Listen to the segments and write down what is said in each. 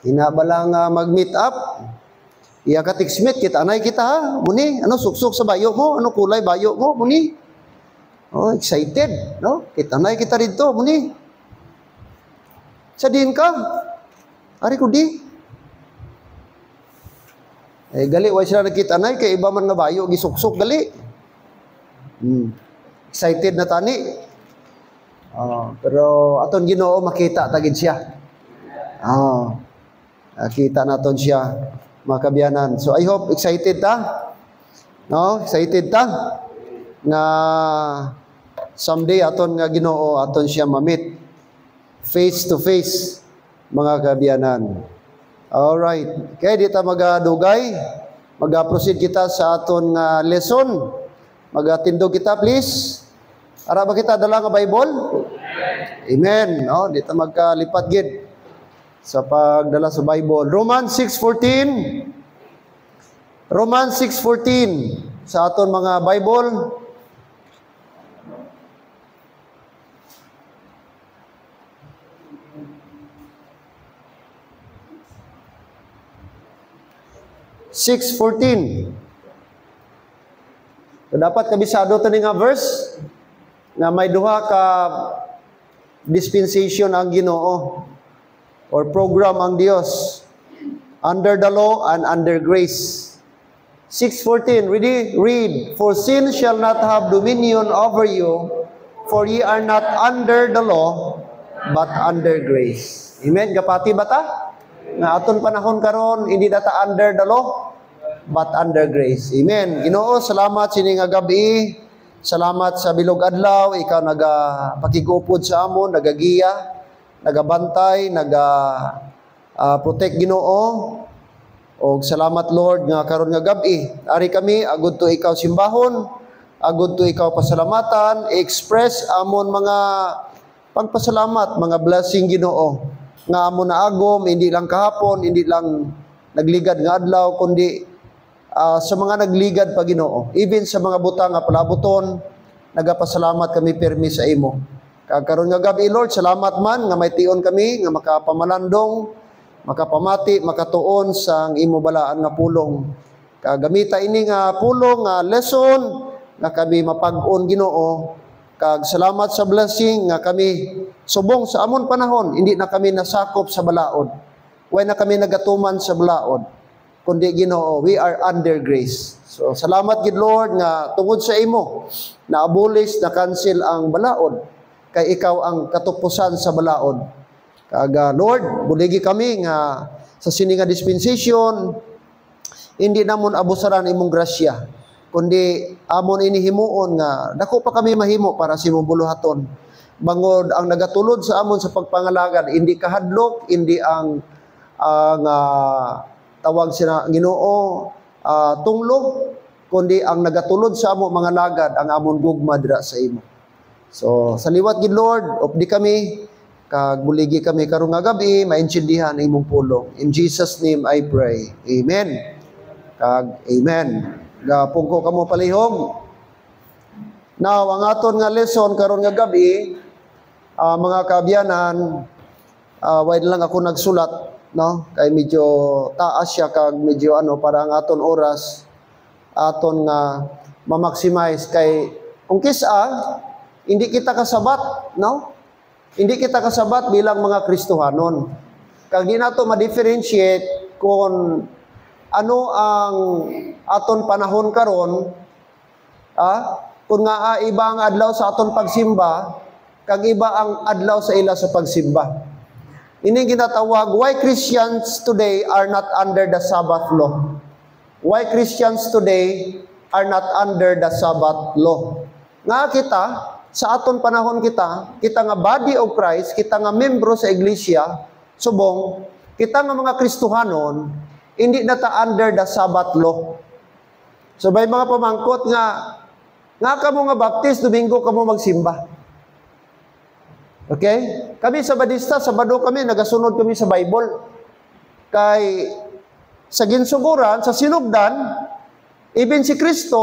Inabala nga mag-meet up. Iya ka tiksmit, kita anay kita ha. Muni, ano suksok sa bayo mo? Ano kulay bayo mo? Muni. Oh, excited, no? Kita anay kita dito, muni. Sa din ka. Ari ko di. Gali, why sila nakita anay, kay iba man nga bayo, gisuksok, gali. Excited na tani. Pero aton Ginoo makita tagid siya. Kita naton siya, mga kabyanan. So I hope excited ta. No, excited ta nga someday aton nga Ginoo aton siya ma-meet face to face, mga kabyanan. All right. Kaya di ta magadugay, maga-proceed kita sa aton nga lesson. Magatindog kita please. Ara ba kita dala nga Bible? Amen. No, di ta magkalipat gid sa pagdala sa Bible. Romans 6:14. Romans 6:14 sa aton mga Bible. Dapat kabisado tani nga verse nga may duha ka dispensation ang Ginoo or program ang Dios, under the law and under grace. 6:14, read, for sin shall not have dominion over you, for ye are not under the law, but under grace. Amen? Kapati ba ta? Nga aton panahon karon hindi data under the law, but under grace. Amen. Ginoo, salamat sini nga gabi. Salamat sa bilog adlaw, ikaw nagapakigupod sa amon, nagagiya, nagabantay, protect Ginoo. Og salamat Lord nga karon nga gabi. Ari kami agud to ikaw simbahon, agud to ikaw pasalamatan, express amon mga pagpasalamat, mga blessing Ginoo. Nga amon naagom hindi lang kahapon, hindi lang nagligad nga adlaw kundi sa mga nagligad pa Ginoo. Even sa mga butang nga palabuton, nagapasalamat kami permi sa imo. Karon nga gabi Lord, salamat man nga may tion kami nga makapamalandong, makapamati, makatuon sa imo balaan nga pulong. Kagamita ini nga pulong nga lesson nga kami mapag-on Ginoo. Kag salamat sa blessing nga kami subong sa amon panahon, hindi na kami nasakop sa balaod. Way na kami nagatuman sa balaod. Kundi Ginoo, we are under grace. So salamat gid Lord nga tungod sa imo na abolish, na cancel ang balaod. Kay ikaw ang katupusan sa balaod. Kaga Lord, buligi kami nga sa sini nga dispensation hindi namon abusaran imong grasya, kundi amon inihimuon nga dako pa kami mahimo para sa imong buluhaton. Bangod ang nagatulod sa amon sa pagpangalagad, hindi kahadlok, hindi ang tawag sina Ginoo tunglo, kundi ang nagatulod sa amon mga lagad ang amon gugma dira sa imo. So sa liwat gid Lord, opdi kami kag buligi kami karong nga gabi maintindihan ang imong pulong. In Jesus name I pray. Amen. Kag amen. Gapungko kamo palihog. Now ang aton nga lesson karon nga gabi, mga kaabyanan, wide lang ako nagsulat, no? Kay medyo taas siya kag medyo para ang aton oras aton nga ma-maximize kay kung kisa hindi kita kasabat, no? Hindi kita kasabat bilang mga Kristohanon. Kag di nato ma-differentiate kung ano ang aton panahon karon, kung nga iba ang adlaw sa aton pagsimba, kag iba ang adlaw sa ila sa pagsimba. Ini ginatawag, why Christians today are not under the Sabbath law? Why Christians today are not under the Sabbath law? Nga kita, sa aton panahon kita nga body of Christ, kita nga membro sa iglesia, subong, kita nga mga Kristohanon, hindi na ta under the Sabbath law. So may mga pamangkot nga kamo nga baptist, Domingo kamo magsimba. Okay? Kami sa Badista, Sabado kami, nagasunod kami sa Bible. Kay sa ginsuguran, sa sinugdan, even si Kristo,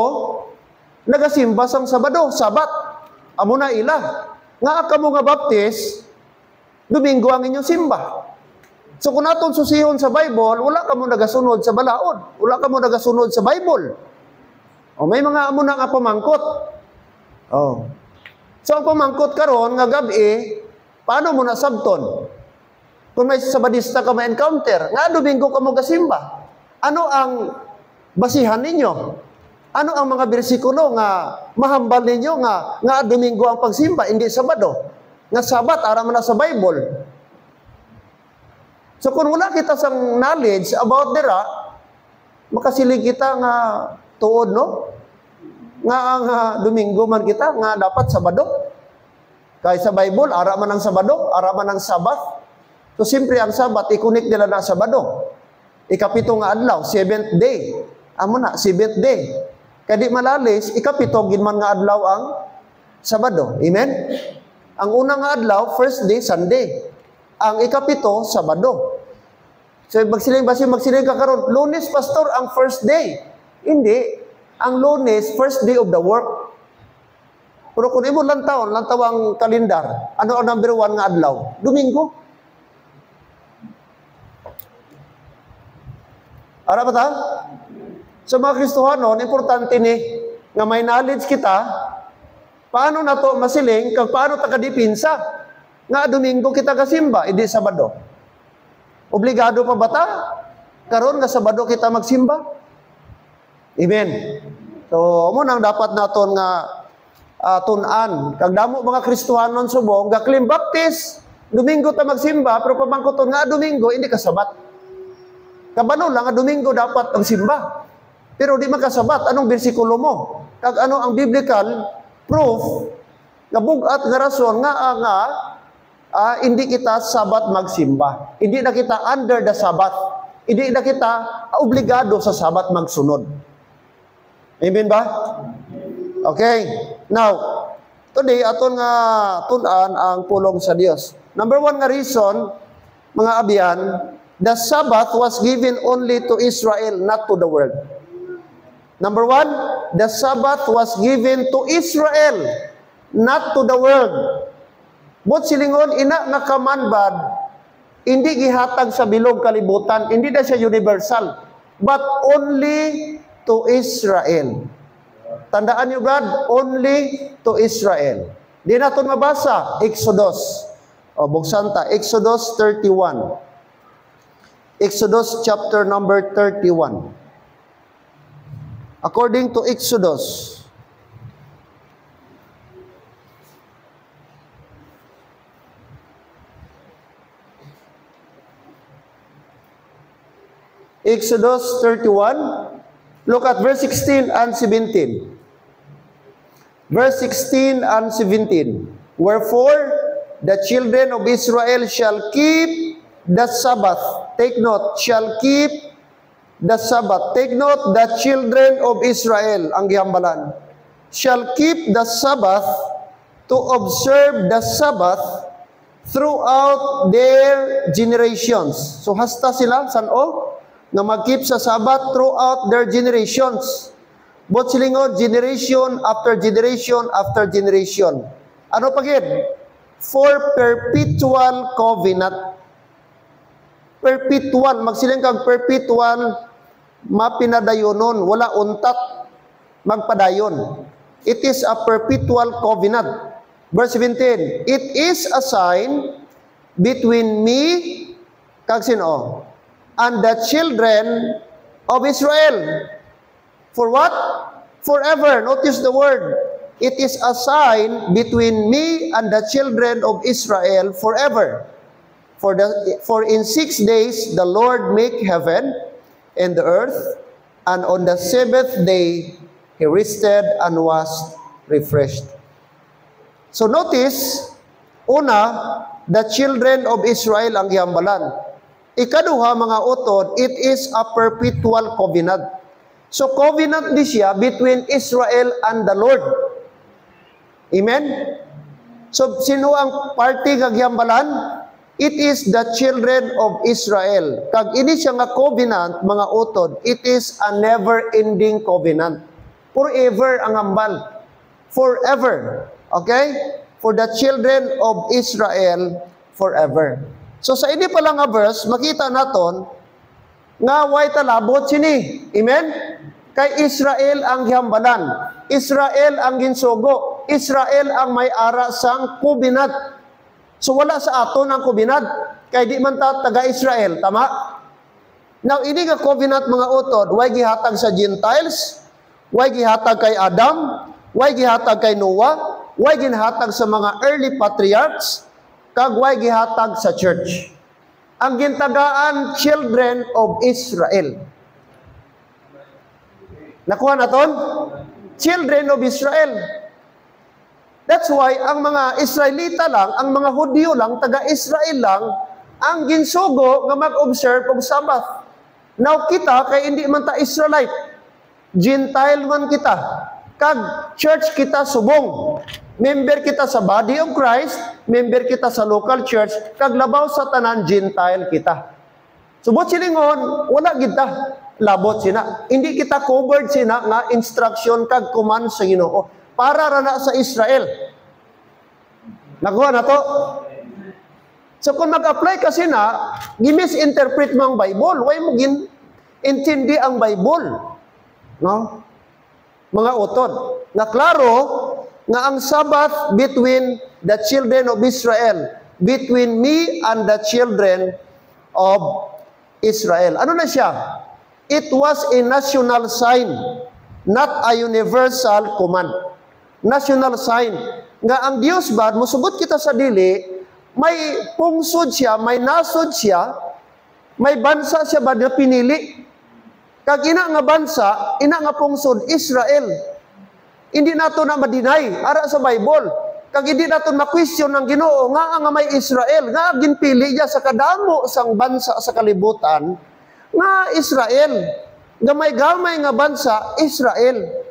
nagasimba sang Sabado, Sabat. Amo na ila. Nga kamo nga baptist, Domingo ang inyong simba. So kung naton susihon sa Bible, wala ka mo nagasunod sa balaod. Wala ka mo nagasunod sa Bible. O may mga amo na nga pamangkot. Oh. So ang pamangkot karon nga gabi, paano mo nasabton? Kung may sabadista ka ma-encounter, nga Domingo ka mo gasimba. Ano ang basihan ninyo? Ano ang mga bersikulo nga mahambal ninyo nga Domingo ang pagsimba, hindi Sabado? Nga Sabat, ara man na sa Bible. So kung wala kita sa knowledge about dira, makasilig kita nga tuod, no? Nga ang Domingo man kita, nga dapat Sabado. Kaya sa Bible, ara man ang Sabado, ara man ang Sabat. So siyempre ang Sabat, ikunik nila na Sabado. Ikapito nga adlaw, 7th day. Amo na, 7th day. Kadi malalis, ikapito, ginman nga adlaw ang Sabado. Amen? Ang unang nga adlaw, first day, Sunday. Ang ikapito, Sabado. So magsiling ka karon, Lunes, Pastor, ang first day. Hindi. Ang Lunes, first day of the work. Pero kung imo lantaw ang kalendar, ano ang number 1 nga adlaw? Domingo. Ara ba ta? Sa mga Kristohanon, importante ni nga may knowledge kita, paano na to masiling, kag paano ta kadipinsa? Nga Domingo kita kasimba, hindi Sabado. Obligado pa ba ta? Karon nga Sabado kita magsimba? Amen. So, mo nang dapat naton nga tun-an. Kag damo mga Kristohanon subong, gaklim baptist, Domingo ta magsimba, pero pamangkoton nga Domingo, hindi ka Sabat. Kabano lang nga Domingo dapat ang simba. Pero di makasabat, anong bersikulo mo? Kag ano ang biblical proof nga bugat nga rason nga hindi kita Sabat magsimba. Hindi na kita under the Sabat. Hindi na kita obligado sa Sabat magsunod. Amen ba? Okay. Now, today aton nga tun-an ang pulong sa Dios. Number 1 nga reason, mga abyan, the Sabbath was given only to Israel, not to the world. Number 1, the Sabbath was given to Israel, not to the world. But silingon, ina nga kamanbad, hindi gihatag sa bilog kalibutan, hindi na siya universal, but only to Israel. Tandaan niyo, God, only to Israel. Di natin mabasa, Exodus. O, buksanta, Exodus 31. Exodus chapter number 31. According to Exodus, Exodus 31, look at verse 16 and 17. Verse 16 and 17. Wherefore, the children of Israel shall keep the Sabbath. Take note, shall keep the Sabbath. Take note, the children of Israel, ang gihambalan, shall keep the Sabbath to observe the Sabbath throughout their generations. So hasta sila, saan na mag-keep sa Sabbath throughout their generations. But silingon, generation after generation after generation. Ano pagid? For perpetual covenant. Perpetual, magsiling kag perpetual, mapinadayonon, wala untat, magpadayon. It is a perpetual covenant. Verse 17, it is a sign between me, kag sino? And the children of Israel. For what? Forever. Notice the word. It is a sign between me and the children of Israel forever. For in 6 days the Lord make heaven and the earth, and on the 7th day He rested and was refreshed. So notice, una, the children of Israel ang gihambalan. Ikaduha, mga utod, it is a perpetual covenant. So covenant di siya between Israel and the Lord. Amen? So sino ang party nga gihambalan? It is the children of Israel. Kag ini siya nga covenant, mga utod, it is a never-ending covenant. Forever ang hambal. Forever. Okay? For the children of Israel, forever. So sa ini pa lang nga verse, makita naton nga way talabot sini. Amen? Kay Israel ang gihambalan. Israel ang ginsugo. Israel ang may ara sang kubinat. So wala sa aton ang kubinat. Kay di man ta taga-Israel. Tama? Now, ini nga covenant mga utod, way gihatag sa Gentiles, way gihatag kay Adam, way gihatag kay Noah, way gihatag sa mga early patriarchs, kag way gihatag sa church. Ang gintagaan, children of Israel. Nakuha naton? Children of Israel. That's why ang mga Israelita lang, ang mga Hudyo lang, taga-Israel lang, ang ginsugo nga mag-observe og Sabbath. Now kita, kay hindi man ta Israelite, Gentile man kita, kag church kita subong. Member kita sa body of Christ, member kita sa local church, kag labaw sa tanan Gentile kita. Subot silingon, wala kita labot sina. Hindi kita covered sina nga instruction kag command sa Ginoo para ra na sa Israel. Nakuha na to? So kung mag-apply kasi na, gi-misinterpret mo ang Bible, way mo intindi ang Bible. No? Mga utod. Na klaro, nga ang Sabbath between the children of Israel, between me and the children of Israel. Ano na siya? It was a national sign, not a universal command. National sign. Nga ang Dios ba, musugot kita sa dili, may pungsod siya, may nasod siya, may bansa siya ba na pinili? Kag ina nga bansa, ina nga pungsod, Israel. Hindi nato na ma-deny, ara sa Bible. Kag hindi nato ma-question ng Ginoo nga may Israel, nga ginpili niya sa kadamo sang bansa sa kalibutan, nga Israel. Gamay-gamay nga bansa, Israel.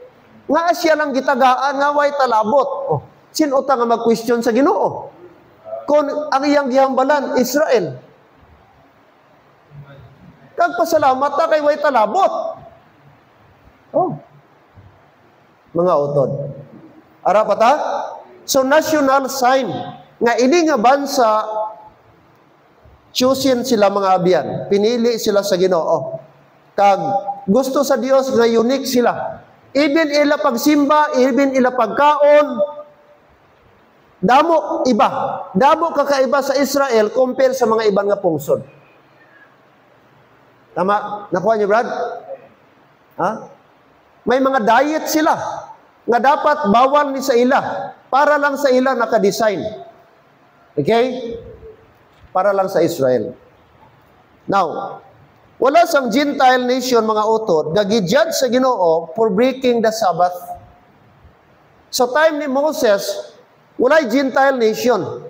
Nga siya lang gitagaan, nga way talabot. Oh, sino ta nga mag-question sa Ginoo? Kung ang iyang gihambalan, Israel. Kagpasalamat ta kay way talabot. Oh. Mga utod. Ara pa ta? So national sign nga ini nga bansa chosen sila mga abyan. Pinili sila sa Ginoo. Kag gusto sa Dios nga unique sila. Even ila pagsimba, even ila pagkaon, damo iba. Damo kakaiba sa Israel compare sa mga ibang nga pungsod. Tama? Nakuha niyo, Brad? Ha? May mga diet sila nga dapat bawal ni sa ila para lang sa ila naka-design. Okay? Para lang sa Israel. Now, wala sang Gentile nation mga utod nga gi-judge sa Ginoo for breaking the Sabbath. Sa time ni Moses, walay Gentile nation.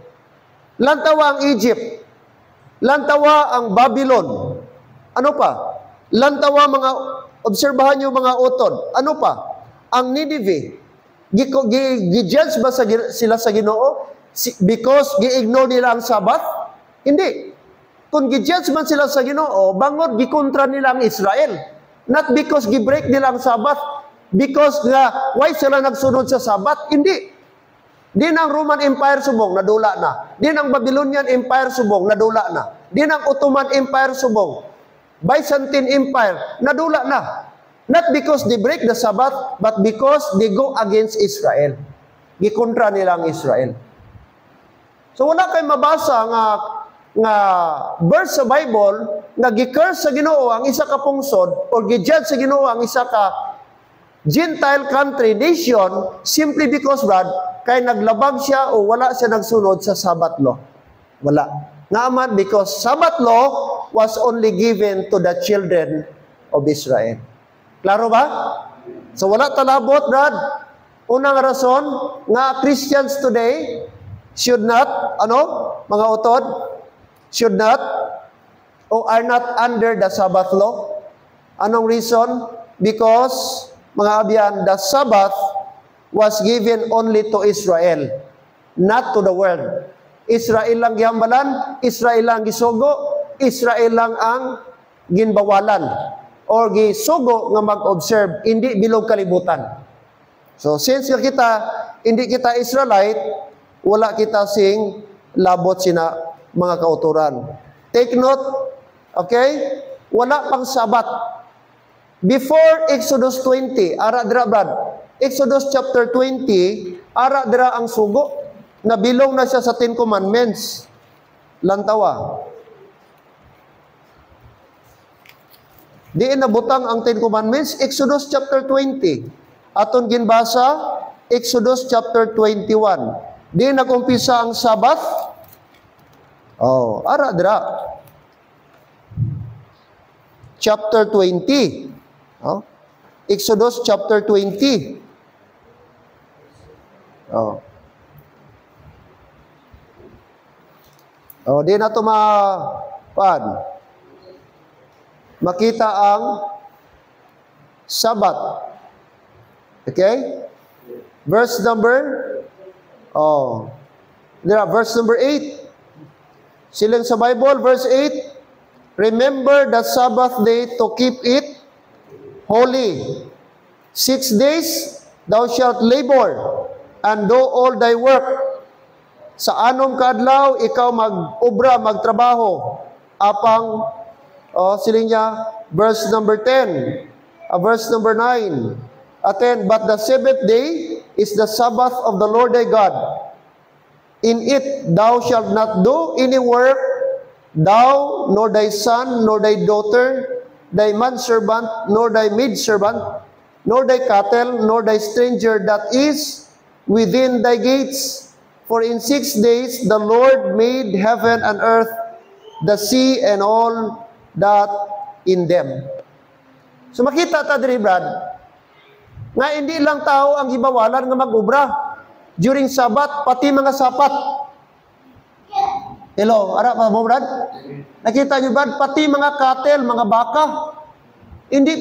Lantawa ang Egypt. Lantawa ang Babylon. Ano pa? Lantawa mga, obserbahan nyo mga utod. Ano pa? Ang Nineveh. Gi-judge ba sila sa Ginoo? Because gi-ignore nila ang Sabbath? Hindi. Kung gi-judge man sila sa Ginoo, bangod gikontra nila ang Israel. Not because gi-break nila ang Sabbath. Because nga, why sila nagsunod sa Sabbath? Hindi. Di ng Roman Empire subong, nadula na. Di ng Babylonian Empire subong, nadula na. Di ng Ottoman Empire subong, Byzantine Empire, nadula na. Not because they break the Sabbath, but because they go against Israel. Gikontra nila ang Israel. So wala kay mabasa nga verse sa Bible nga gi-curse sa Ginoo ang isa ka pungsod or gi-judge sa Ginoo ang isa ka Gentile country, nation, simply because, Brad, kay naglabag siya o wala siya nagsunod sa Sabbath law. Wala. Naman because Sabbath law was only given to the children of Israel. Klaro ba? So wala talabot, Brad. Unang rason nga Christians today should not, mga utod, should not or are not under the Sabbath law. Anong reason? Because, mga abyan, the Sabbath was given only to Israel, not to the world. Israel lang gihambalan, Israel lang gisugo, Israel lang ang ginbawalan or gisugo nga mag-observe, hindi bilog kalibutan. So since hindi kita Israelite, wala kita sing labot sina mga kauturan. Take note, okay? Wala pang Sabat. Before Exodus 20, ara dira brad, Exodus chapter 20, ara dira ang sugo, nabilong na siya sa 10 Commandments. Lantawa. Diin nabutang ang 10 Commandments, Exodus chapter 20. Aton ginbasa, Exodus chapter 21. Diin nagumpisa ang Sabbath. Oh, ara dira. Chapter 20. Oh. Exodus chapter 20. Oh. Oh, di na to makita ang Sabat. Okay? Verse number verse number 8. Silang sa Bible, verse 8. Remember the Sabbath day to keep it holy. 6 days thou shalt labor and do all thy work. Sa anom kaadlaw ikaw mag-obra, magtrabaho. Apang siling niya, verse number 10, verse number 9. Aten, but the seventh day is the Sabbath of the Lord thy God. In it thou shalt not do any work, thou, nor thy son, nor thy daughter, thy manservant, nor thy maidservant, nor thy cattle, nor thy stranger that is within thy gates. For in 6 days the Lord made heaven and earth, the sea, and all that in them. So makita ta diri brad, nga hindi lang tao ang gibawalan nga mag-obra during Sabat, pati mga sapat. Hello, ara pa mo brad? Nakita niyo brad, pati mga cattle, mga baka. Hindi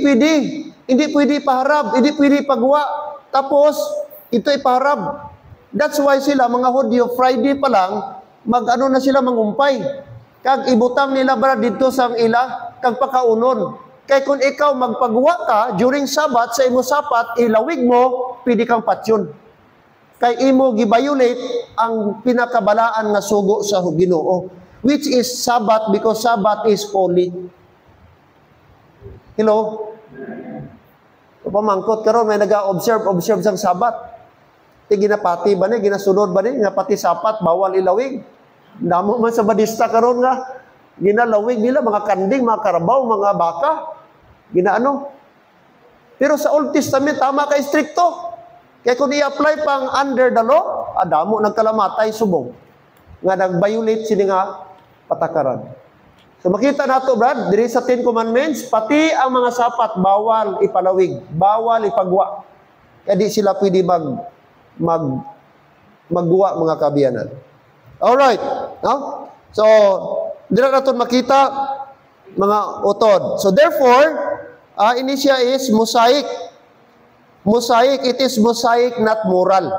pwede paharab, hindi pwede pagwa. Tapos ito ay paharab. That's why sila mga Hudyo Friday pa lang mag-ano na sila mangumpay. Kag ibutang nila brad dito sa ila kag pakaunon. Kay kung ikaw magpagwa ka during Sabat sa imo sapat, ilawig mo, pwede kang patyon. Kay imo gibayulate ang pinakabalaan nga sugo sa Ginoo, which is Sabat, because Sabat is holy. Hello? Pamangkot karon may naga-observe sang Sabat. Ti ginapati ba ni, ginasunod ba ni, nga pati sapat bawal ilawig. Damo man sa badista karon nga ginalawig nila mga kanding, mga karabaw, mga baka. Ginaano? Pero sa Old Testament tama ka stricto. Kaya kung i-apply pang under the law, adamo nagkalamatay subong. Nga nag-violate sini nga patakaran. So makita nato brad, diri sa 10 Commandments, pati ang mga sapat bawal ipalawig, bawal ipagwa. Kaya di sila pwede magguwa mga kabiyanan. Alright, no? So, dira naton makita mga utod. So therefore, ini siya is Mosaic. Mosaic, it is Mosaic, not moral.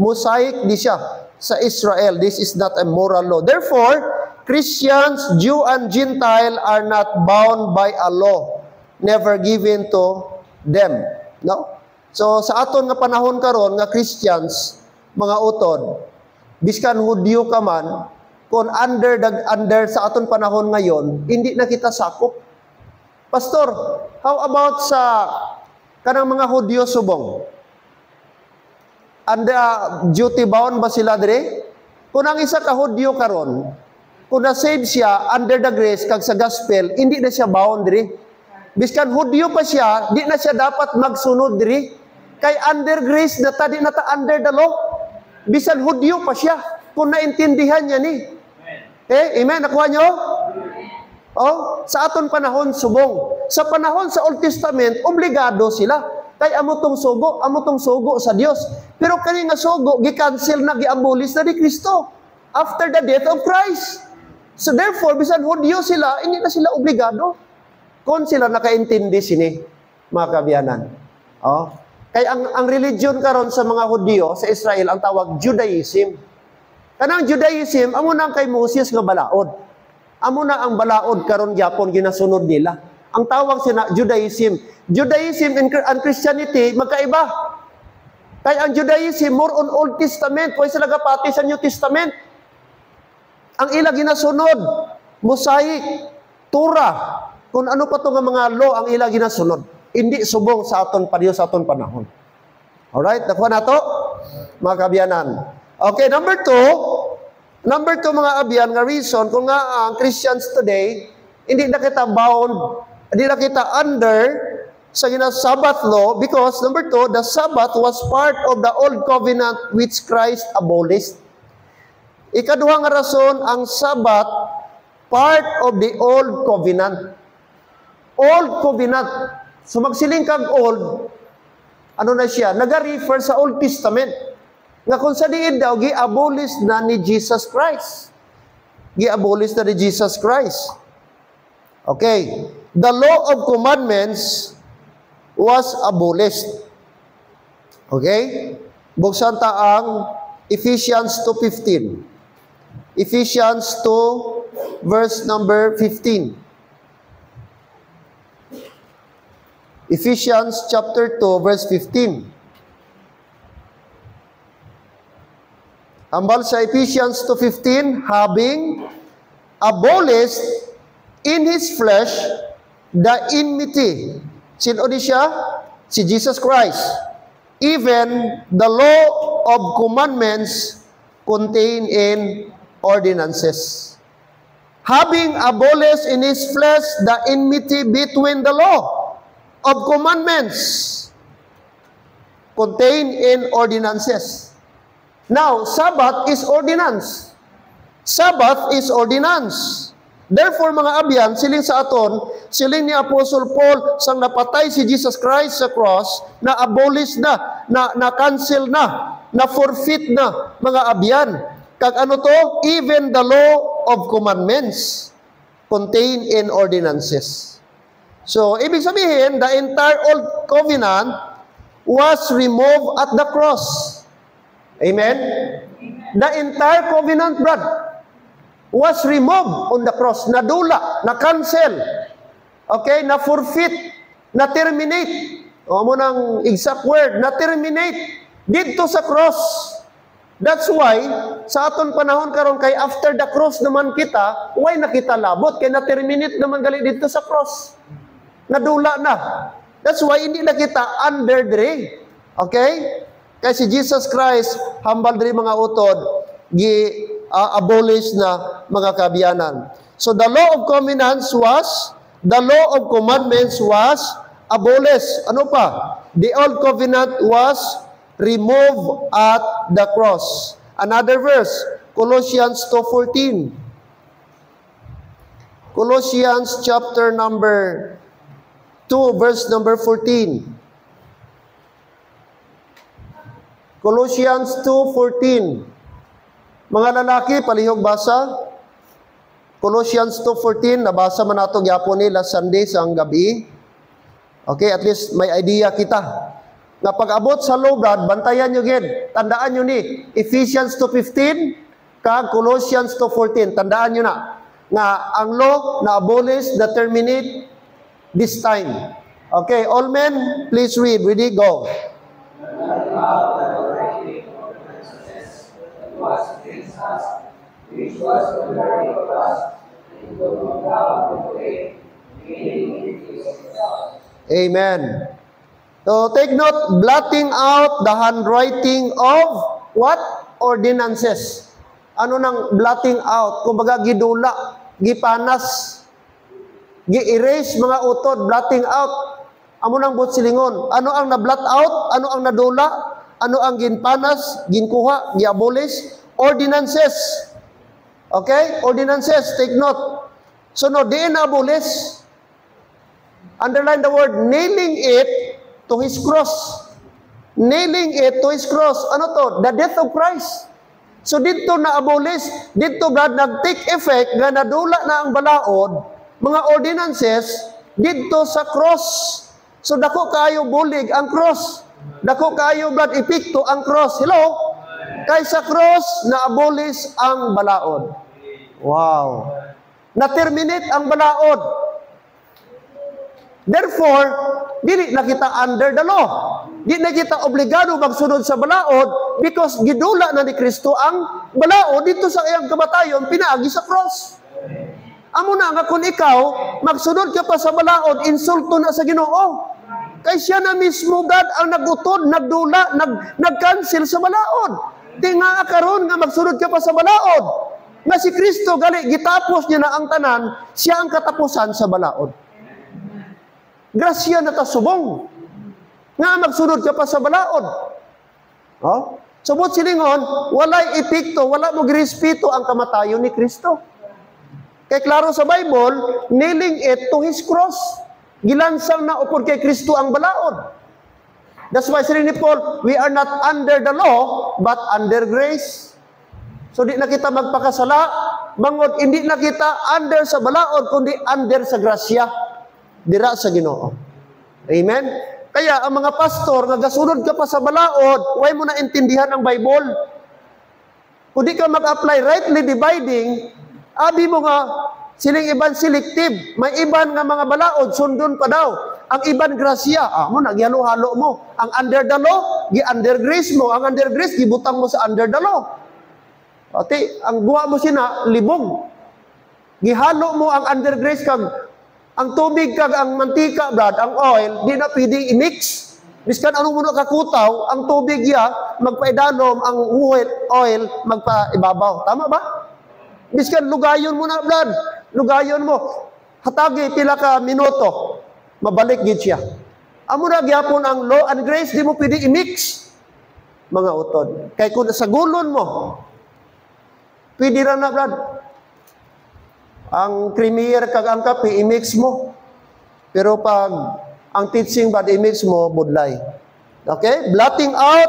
Mosaic di siya sa Israel. This is not a moral law. Therefore, Christians, Jew and Gentile are not bound by a law never given to them. No? So sa aton nga panahon karon nga Christians, mga utod, biskan Hudyo ka man, kung under sa aton panahon ngayon, hindi na kita sakop. Pastor, how about sa kanang mga Hudyo subong? Under duty bound ba sila dire? Kung ang isa ka Hudyo karon, kung na-save siya under the grace kag sa gospel, hindi na siya bound dire. Biskan Hudyo pa siya, di na siya dapat magsunod dire. Kay under grace na ta, di na ta under the law. Bisan Hudyo pa siya, kung naintindihan niya ni. Amen? Nakuha nyo? Oh, sa aton panahon, subong. Sa panahon sa Old Testament, obligado sila. Kay amutong sugo sa Dios. Pero kani nga sugo, gi-cancel na, gi-abolish na ni Kristo after the death of Christ. So therefore, bisan Hudyo sila, hindi na sila obligado. Kung sila nakaintindi sini, mga kabiyanan. Oh. Kaya ang religion karon sa mga Hudyo sa Israel ang tawag Judaism. Kanang Judaism amo nang kay Moses nga balaod. Amo na ang balaod karon gyapon ginasunod nila. Ang tawag sina Judaism. Judaism and Christianity magkaiba. Kaya ang Judaism more on Old Testament, kaya sila gapati sa New Testament. Ang ila ginasunod, Mosaic, Torah, kung ano pa to nga mga law ang ila ginasunod. Hindi subong sa aton paniyo sa aton panahon. Alright, nakuha na to? Mga kaabyanan. Okay, number two mga abyan, nga reason, kung nga ang Christians today, hindi na kita bound, hindi na kita under sa Sabbath law, because number two, the Sabbath was part of the old covenant which Christ abolished. Ikaduhang rason, ang Sabbath, part of the old covenant. Old covenant. So magsiling kag old, ano na siya? Naga-refer sa Old Testament. Nga kung sa diin daw, gi-abolish na ni Jesus Christ. Gi-abolish na ni Jesus Christ. Okay. The law of commandments was abolished. Okay? Buksan ta ang Ephesians 2:15. Ephesians 2 verse number 15. Ephesians chapter 2 verse 15. Ambal sa Ephesians 2:15, having abolished in His flesh the enmity. Sino di siya? Si Jesus Christ. Even the law of commandments contained in ordinances. Having abolished in His flesh the enmity between the law of commandments contained in ordinances. Now, Sabbath is ordinance. Sabbath is ordinance. Therefore, mga abyan, siling sa aton, siling ni Apostle Paul, sang napatay si Jesus Christ sa cross, na-abolish na-cancel na-forfeit na, mga abyan. Kag ano to? Even the law of commandments contained in ordinances. So, ibig sabihin, the entire Old Covenant was removed at the cross. Amen? The entire covenant, brad, was removed on the cross. Nadula, na-cancel. Okay? Na-forfeit, na-terminate. O mo ng exact word, na-terminate. Dito sa cross. That's why, sa aton panahon karon kay after the cross naman kita, why nakita labot? Kaya na-terminate naman gali dito sa cross. Nadula na. That's why hindi na kita under dre. Okay? Kaya si Jesus Christ, hambal dre mga utod, abolish na mga kaabyanan. So the law of covenants the law of commandments was abolished. Ano pa? The old covenant was removed at the cross. Another verse, Colossians 2:14. Colossians chapter number 2, verse number 14. Colossians 2:14. Mga lalaki, palihog basa. Colossians 2:14, nabasa man nato gyapon ni last Sunday sa gabi. Okay, at least may idea kita. Nga pag-abot sa law, brad, bantayan nyo gid. Tandaan nyo ni, Ephesians 2:15, kag Colossians 2:14. Tandaan nyo na. Nga ang law na-abolish, na-terminate this time. Okay, all men, please read. Ready, go. Amen. So take note, blotting out the handwriting of what? Ordinances. Ano nang blotting out? Kumbaga gidula, gipanas, gi-erase mga utod, blotting out. Amo nang but silingon. Ano ang na-blot out? Ano ang nadula? Ano ang ginpanas, ginkuha, gi-abolish? Ordinances. Okay? Ordinances, take note. So no, di na-abolish. Underline the word, nailing it to His cross. Nailing it to His cross. Ano to? The death of Christ. So dito na-abolish, dito brad, nag-take effect, nga nadula na ang balaod, mga ordinances, dito sa cross. So dako kayo bulig ang cross. Dako kayo brad, epekto ang cross. Hello? Kay sa cross, na-abolish ang balaod. Wow. Na-terminate ang balaod. Therefore, dili na kita under the law. Di na kita obligado magsunod sa balaod because gidula na ni Kristo ang balaod dito sa iyang kamatayon, pinaagi sa cross. Amo na nga kung ikaw, magsunod ka pa sa balaod, insulto na sa Ginoo. Kay siya na mismo, God, ang nagutod, nagdula, nag-cancel sa balaod. Di nga karon nga magsunod ka pa sa balaod. Nga si Kristo, gali, gitapos niya na ang tanan, siya ang katapusan sa balaod. Grasya na tasubong. Nga magsunod ka pa sa balaod. Oh? Subot silingon, walay epekto, wala mo girespeto ang kamatayon ni Kristo. Kay klaro sa Bible, nailing it to His cross. Gilansang na upod kay Kristo ang balaod. That's why sabi ni Paul, we are not under the law, but under grace. So di na kita magpakasala, bangod hindi na kita under sa balaod, kundi under sa grasya. Dira sa Ginoo. Amen? Kaya ang mga pastor, nagasunod ka pa sa balaod, huwag mo na intindihan ang Bible. Kung di ka mag-apply rightly dividing, abi mo nga, siling iban selective, may iban nga mga balaod, sundon pa daw. Ang iban grasya, mo nagyalo-halo mo. Ang under the law, gi-under grace mo. Ang under grace, gibutang mo sa under the law. Ate, ang buha mo sina, libong. Gihalo mo ang under grace kag ang tubig kag ang mantika, brad, ang oil, di na pwedeng i-mix. Biskan anong muna kakutaw, ang tubig ya, magpaidalom, ang oil, magpaibabaw. Tama ba? Biskan lugayon mo na, brad. Lugayon mo. Hatagi, pila ka minuto. Mabalik gid siya. Amo na gyapon ang law and grace, di mo pwede i-mix. Mga utod. Kay kung sa gulon mo, pwede ra na, brad. Ang creamier kag ang kape, i-mix mo. Pero pag ang teaching bad i-mix mo, budlay. Okay? Blotting out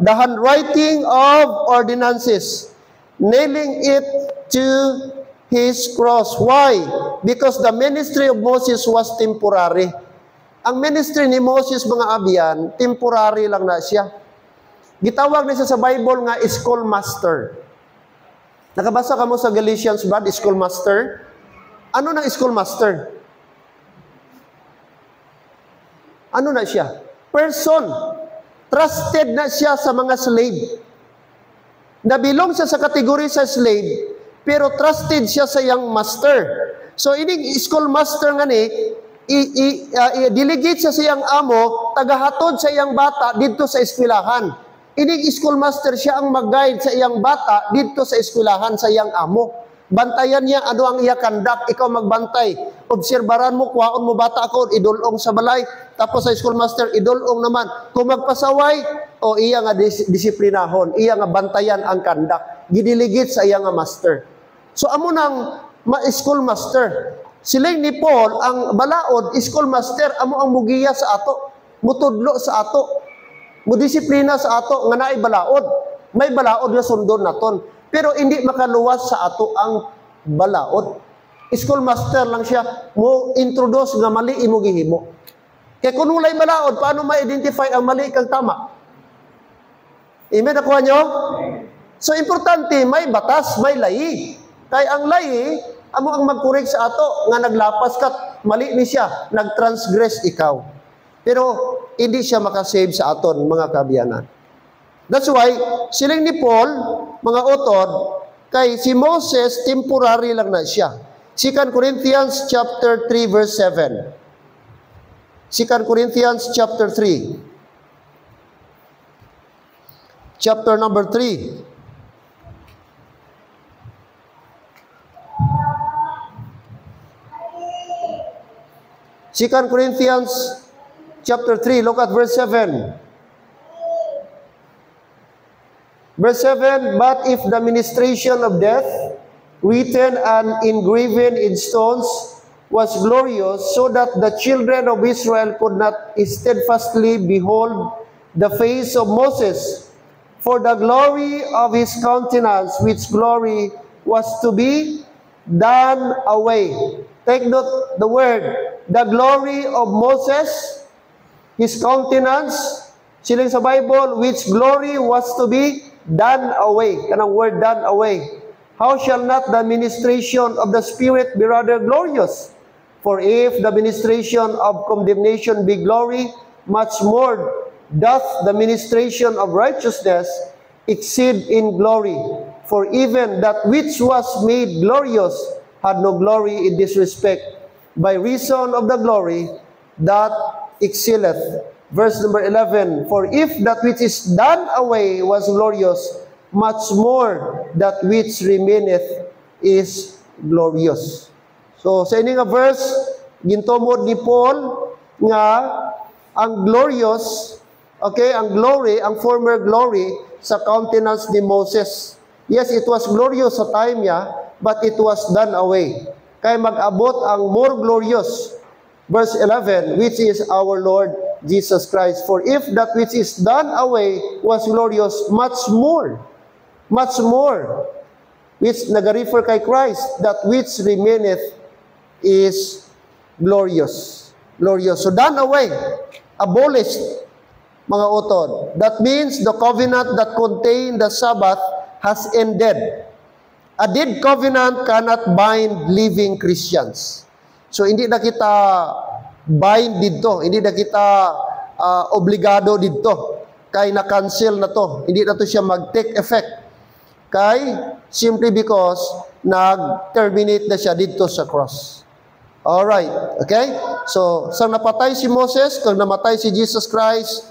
the handwriting of ordinances, nailing it to His cross. Why? Because the ministry of Moses was temporary. Ang ministry ni Moses, mga abyan, temporary lang na siya. Gitawag na siya sa Bible nga schoolmaster. Nakabasa ka mo sa Galatians, bad, schoolmaster? Ano na schoolmaster? Ano na siya? Person. Trusted na siya sa mga slave. Nabilong siya sa kategory sa slave, pero trusted siya sa iyang master. So, ining schoolmaster nga ni, i-delegate siya sa iyang amo, tagahatod sa iyang bata dito sa eskwelahan. Ining schoolmaster siya ang mag-guide sa iyang bata dito sa eskwelahan sa iyang amo. Bantayan niya ano ang iya kandak, ikaw magbantay. Obserbaran mo, kuhaon mo bata ako, idulong sa balay. Tapos sa schoolmaster, idulong naman. Kung magpasaway, o iya nga disiplinahon, iya nga bantayan ang kandak. Gidiligit sa iya nga master. So amo nang schoolmaster. Siling ni Paul, ang balaod, schoolmaster, amo ang mugiya sa ato. Mutudlo sa ato. Mudisiplina sa ato, nga naay balaod. May balaod na sundon naton. Pero hindi makaluwas sa ato ang balaod. Schoolmaster lang siya, mo introduce nga mali imo gihimo. Kaya kung walay balaod, paano ma-identify ang mali kag tama? Amen, nakuha nyo? So, importante, may batas, may layi. Kaya ang layi, amo ang mag-correct sa ato, nga naglapas ka, mali ni siya, nag-transgress ikaw. Pero, hindi siya makasave sa aton, mga kabiyanan. That's why, siling ni Paul, mga author, kay si Moses, temporary lang na siya. 2 Corinthians chapter 3, verse 7. 2 Corinthians chapter 3. Chapter number 3. Second Corinthians chapter 3, look at verse 7. Verse 7, but if the ministration of death, written and engraven in stones, was glorious, so that the children of Israel could not steadfastly behold the face of Moses, for the glory of his countenance, which glory was to be done away. Take note the word, the glory of Moses, his countenance, siling sa Bible, which glory was to be done away. Kanang word done away. How shall not the ministration of the Spirit be rather glorious? For if the ministration of condemnation be glory, much more doth the ministration of righteousness exceed in glory. For even that which was made glorious had no glory in this respect, by reason of the glory that excelleth. Verse number 11, for if that which is done away was glorious, much more that which remaineth is glorious. So sa ini nga verse, gintumod ni Paul nga ang glorious, okay, ang glory, ang former glory sa countenance ni Moses. Yes, it was glorious sa time niya, but it was done away. Kaya mag-abot ang more glorious. Verse 11, which is our Lord Jesus Christ. For if that which is done away was glorious, much more, which nag-refer kay Christ, that which remaineth is glorious. Glorious. So done away, abolished, mga utod. That means the covenant that contained the Sabbath has ended. A dead covenant cannot bind living Christians. So hindi na kita bind dito, hindi na kita obligado dito. Kay na-cancel na to. Hindi na to siya mag-take effect. Kay simply because nag-terminate na siya dito sa cross. Alright, okay? So, sa napatay si Moses, kung namatay si Jesus Christ,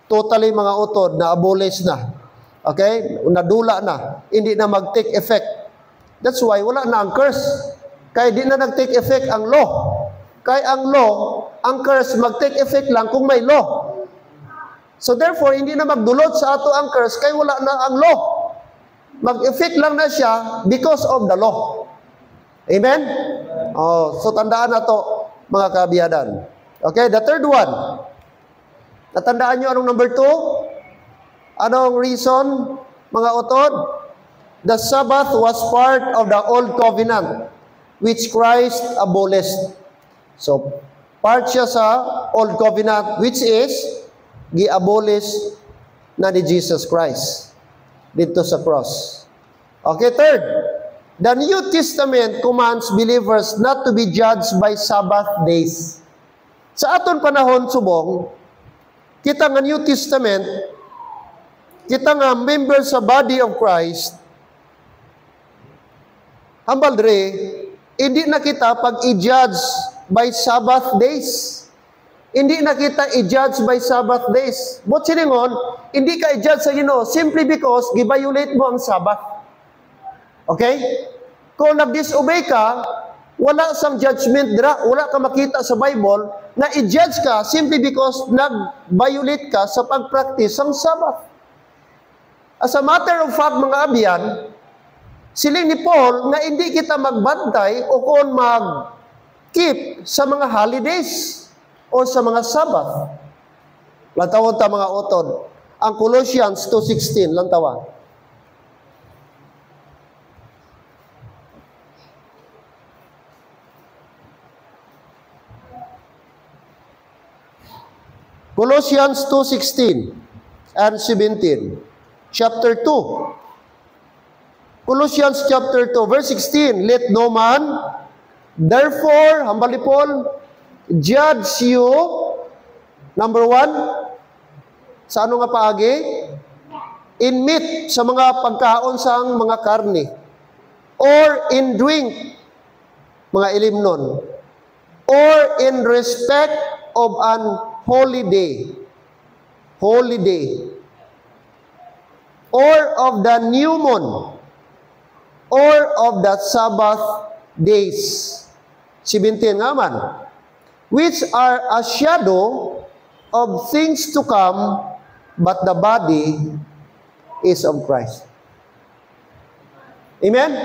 totally mga utod, na-abolish na. Okay? Nadula na. Hindi na mag-take effect. That's why wala na ang curse. Kaya di na nag-take effect ang law. Kaya ang law, ang curse, mag-take effect lang kung may law. So therefore, hindi na magdulot sa ato ang curse, kaya wala na ang law. Mag-effect lang na siya because of the law. Amen? Oh, so tandaan na to, mga kabiyadan. Okay, the third one. Natandaan nyo anong number 2? Anong reason, mga utod? The Sabbath was part of the old covenant, which Christ abolished. So, part siya sa old covenant, which is gi-abolish na ni Jesus Christ dito sa cross. Okay, third, the New Testament commands believers not to be judged by Sabbath days. Sa aton panahon, subong, kita nga New Testament, kita nga member sa body of Christ, hambal dre, hindi na kita pag i-judge by Sabbath days. Hindi na kita i-judge by Sabbath days. But siningon, hindi ka i-judge sa Ginoo simply because gi-violate mo ang Sabbath. Okay? Kung nag-disobey ka, wala sang judgment dira, wala ka makita sa Bible na i-judge ka simply because nag-violate ka sa pag-practice ang Sabbath. As a matter of fact, mga abyan, siling ni Paul nga hindi kita magbantay o kung mag-keep sa mga holidays o sa mga Sabbath. Lantawon ta mga utod. Ang Colossians 2:16, lantawan. Colossians 2:16 and 17. Chapter 2. Colossians chapter 2, verse 16. Let no man, therefore, hambali Paul, judge you, number 1, sa ano nga paagi? In meat, sa mga pagkaon sang mga karne. Or in drink, mga ilimnon. Or in respect of an holy day. Holy day. Or of the new moon. Or of the Sabbath days. 17 nga man. Which are a shadow of things to come, but the body is of Christ. Amen?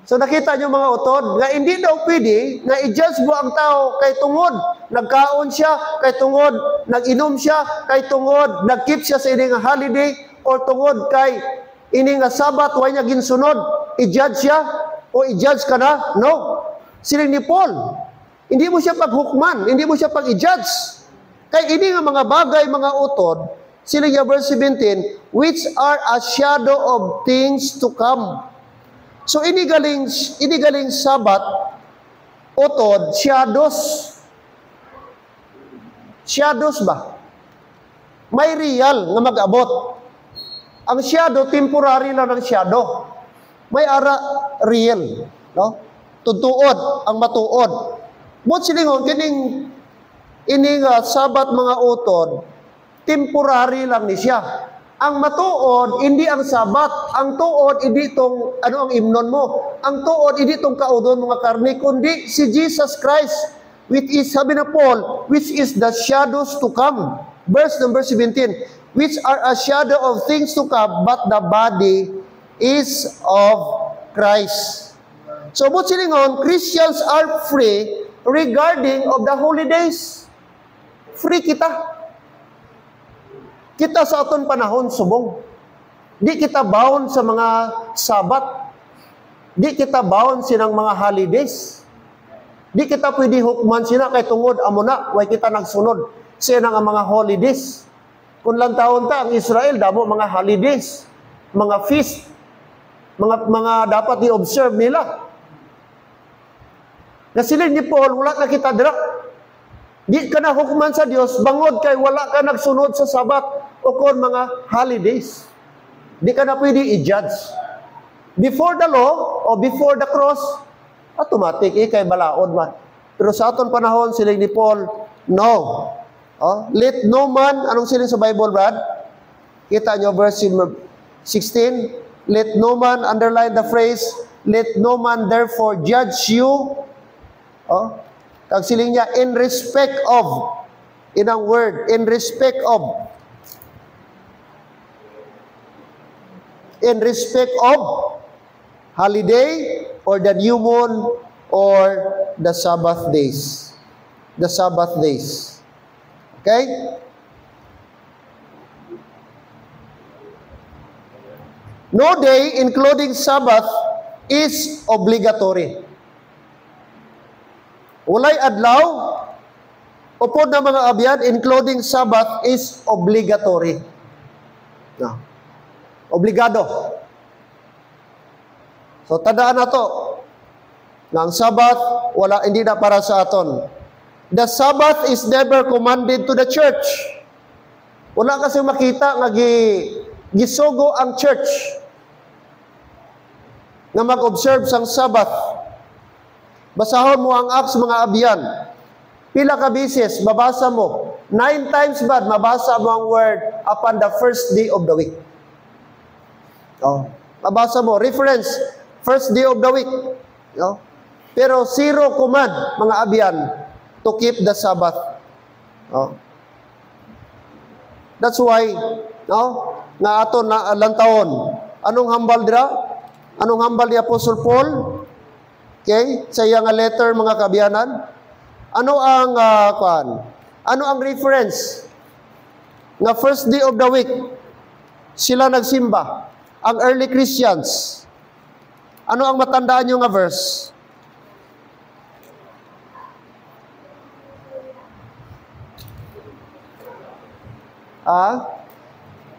So nakita nyo mga utod, nga hindi daw pwede na i-judge mo ang tao kay tungod nagkaon siya, kay tungod nag-inom siya, kay tungod nag-keep siya sa ining holiday, or tungod kay ining Sabat, way niya ginsunod, i-judge siya, o i-judge ka na? No. Siling ni Paul, hindi mo siya paghukman, hindi mo siya pag-i-judge. Kay ini nga mga bagay, mga utod, sila niya verse 17, which are a shadow of things to come. So ini galing Sabat, utod, shadows. Shadows ba? May real nga mag-abot. Ang shadow, temporary lang ng shadow. may ara real, no? Tutuod ang matuod. But silingon kining ining Sabat mga utod, temporary lang ni siya. Ang matuod hindi ang Sabat, ang tuod hindi tong ano ang imnon mo. Ang tuod hindi tong kaudon mga karne kundi si Jesus Christ, which is sabi na Paul, which is the shadows to come. Verse number 17, which are a shadow of things to come, but the body is of Christ. So, but silingon, Christians are free regarding of the holy days. Free kita. Kita sa aton panahon subong. Di kita bound sa mga Sabat. Di kita bound sinang mga holidays. Di kita pwede hukman sina kay tungod amo na way kita nagsunod sinang ang mga holidays. Kung lang taon ta ang Israel damo mga holidays, mga feast, mga dapat i-observe nila. Nasilin ni Paul, wala na kita dira. Di ka na hukman sa Dios bangod kay wala ka nagsunod sa Sabat o kon mga holidays. Di ka na pwede i-judge. Before the law o before the cross, automatic kay balaod man. Pero sa aton panahon siling ni Paul, no. Let no man, anong siling sa Bible, Brad? Kita nyo verse 16, let no man, underline the phrase, let no man therefore judge you. Kag siling niya, in respect of, in ang word, in respect of holiday or the new moon or the Sabbath days. The Sabbath days. Okay? No day, including Sabbath, is obligatory. Walay adlaw, upod na mga abyan, including Sabbath, is obligatory. No. Obligado. So, tandaan na to. Ang Sabbath, hindi na para sa aton. The Sabbath is never commanded to the church. Wala kasi makita nga gisugo ang church na mag-observe sang Sabbath. Basahon mo ang Acts mga abyan. Pila ka bisis, mabasa mo. 9 times bad, mabasa mo ang word upon the first day of the week. Mabasa mo. Reference, first day of the week. Pero zero command, mga abyan, to keep the Sabbath. That's why, nga ato na lantawon. Anong hambal dira? Anong hambal ni Apostle Paul? Okay? Sa iyang letter, mga kabyanan. Ano ang ano ang reference? Nga first day of the week, sila nagsimba. Ang early Christians. Ano ang matandaan nyo nga verse?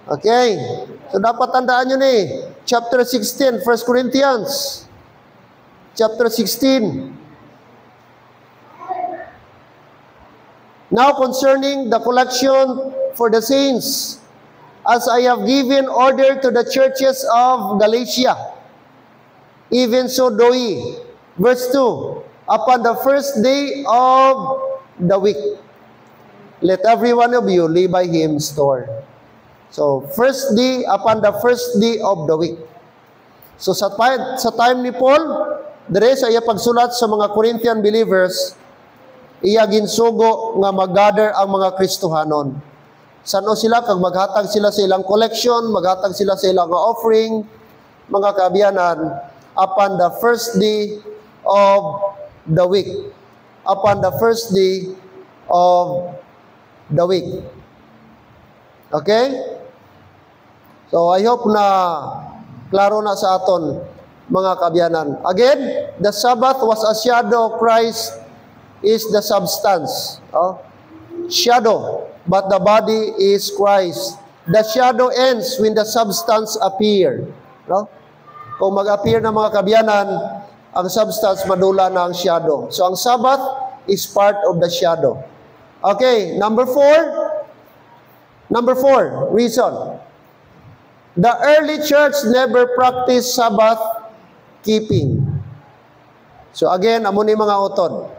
Okay. So, dapat tandaan nyo ni. Chapter 16, 1 Corinthians. Chapter 16. Now concerning the collection for the saints, as I have given order to the churches of Galatia, even so do ye. Verse 2, upon the first day of the week, let every one of you lay by him store. So, first day, upon the first day of the week. So, sa time ni Paul, dire sa iya pagsulat sa mga Corinthian believers, iya ginsugo nga mag-gather ang mga Kristohanon. Sano sila? Kag maghatag sila sa ilang collection, maghatag sila sa ilang offering, mga kaabyanan, upon the first day of the week. Upon the first day of the week. Okay? So, I hope na klaro na sa aton, mga kaabyanan. Again, the Sabbath was a shadow. Christ is the substance. Shadow. But the body is Christ. The shadow ends when the substance appear. Kung mag-appear ng mga kaabyanan, ang substance madula na ang shadow. So, ang Sabbath is part of the shadow. Okay, number 4. Number 4, reason. The early church never practiced Sabbath keeping. So again, amo ni mga utod.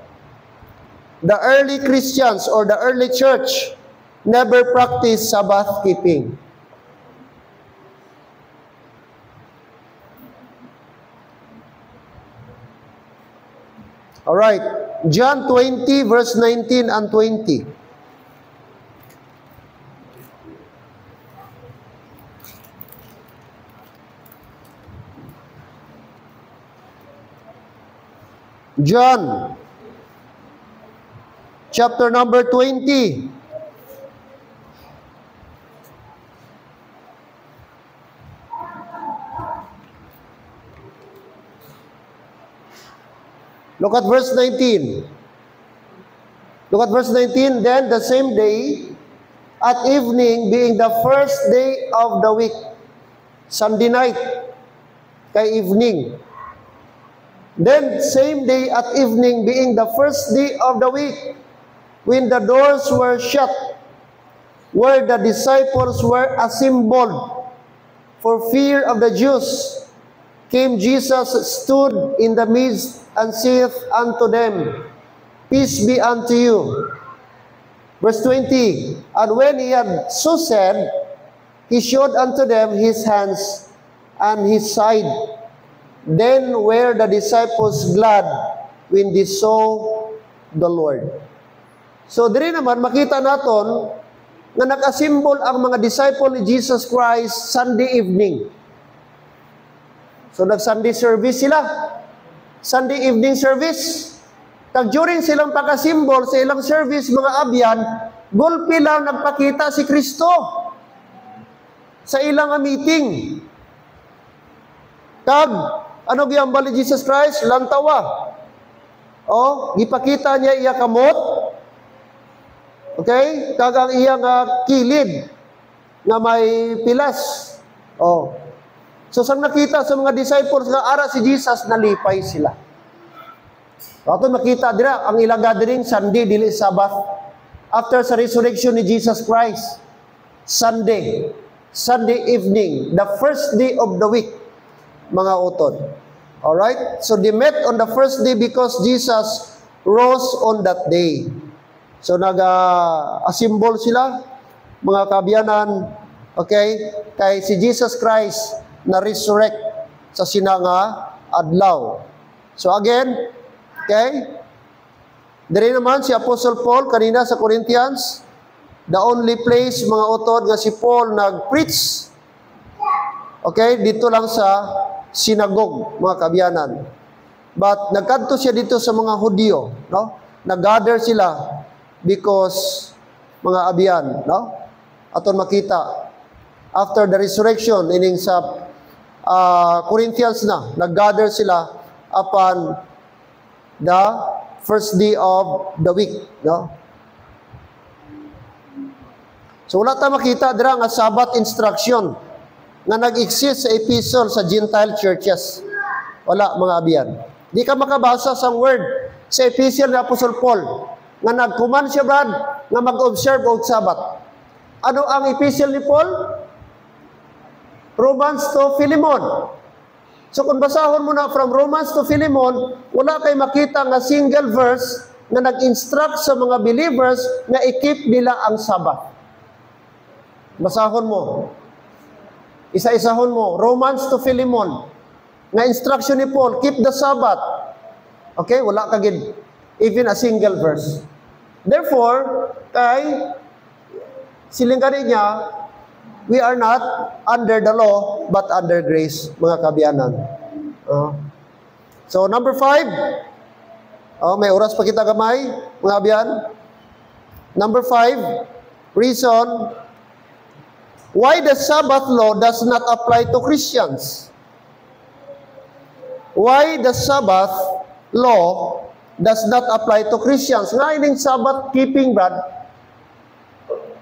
The early Christians or the early church never practiced Sabbath keeping. Alright, John 20 verse 19 and 20. John, chapter number 20. Look at verse 19. Look at verse 19. Then the same day, at evening, being the first day of the week, Sunday night, kay evening. Then same day at evening, being the first day of the week, when the doors were shut, where the disciples were assembled for fear of the Jews, came Jesus, stood in the midst, and saith unto them, Peace be unto you. Verse 20, and when he had so said, he showed unto them his hands and his side. Then were the disciples glad when they saw the Lord. So diri naman makita naton nga nag-assemble ang mga disciple ni Jesus Christ Sunday evening. So nag-Sunday service sila. Sunday evening service. Kag during silang pag-assemble sa ilang service mga abyan, gulpi lang nagpakita si Kristo sa ilang meeting. Kag ano giyambal ni Jesus Christ? Lantawa. Oh, gipakita niya iya kamot. Okay? Kag ang iyang kilid nga may pilas. Oh. So sa nakita sa mga disciples nga ara si Jesus, nalipay sila. Ato makita dira ang ilang gathering Sunday dili Sabbath. After sa resurrection ni Jesus Christ, Sunday evening, the first day of the week, mga utod. Alright? So they met on the first day because Jesus rose on that day. So nag-assemble sila, mga kabyanan, okay? Kay si Jesus Christ na resurrect sa sinanga adlaw. So again, okay? Diri naman si Apostle Paul kanina sa Corinthians, the only place mga utod nga si Paul nag-preach. Okay, dito lang sa sinagog, mga kabyanan. But nagkadto siya dito sa mga Hudyo, no? Nag-gather sila because mga abyan, no? Aton makita after the resurrection ining sa Corinthians na nag-gather sila upon the first day of the week, no? So wala ta makita dira nga Sabbath instruction nga nag-exist sa epistle sa Gentile churches. Wala, mga abyan. Di ka makabasa sa word sa epistle ni Apostle Paul nga nag-command siya, Brad, nga mag-observe og Sabbath. Ano ang epistle ni Paul? Romans to Philemon. So kung basahon mo na from Romans to Philemon, wala kay makita nga single verse na nag-instruct sa mga believers na i-keep nila ang Sabbath. Basahon mo. Isa-isahon mo. Romans to Philemon. Nga instruction ni Paul, keep the Sabbath. Okay? Wala kagid even a single verse. Therefore, kay silingkari niya, we are not under the law, but under grace, mga kabyanan. So, number 5. May oras pa kita gamay, mga kabyan. Number 5, reason why the Sabbath law does not apply to Christians. Why the Sabbath law does not apply to Christians. Nga ining Sabbath keeping, Brad,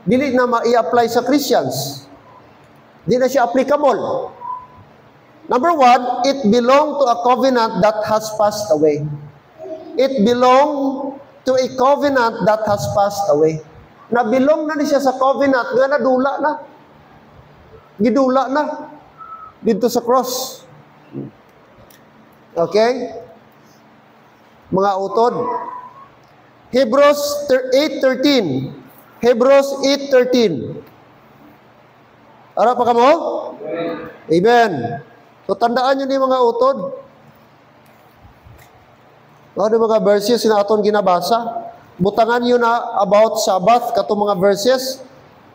dili na ma-i-apply sa Christians. Di na siya applicable. Number 1, it belong to a covenant that has passed away. It belong to a covenant that has passed away. Nabilong na ni siya sa covenant nga nadula na. Gidula na dito sa cross. Okay? Mga utod. Hebrews 8:13. Hebrews 8:13. Ara pa kamo? Amen. So tandaan nyo ni mga utod. Ano mga verses na aton ginabasa? Butangan nyo na about Sabbath, katong mga verses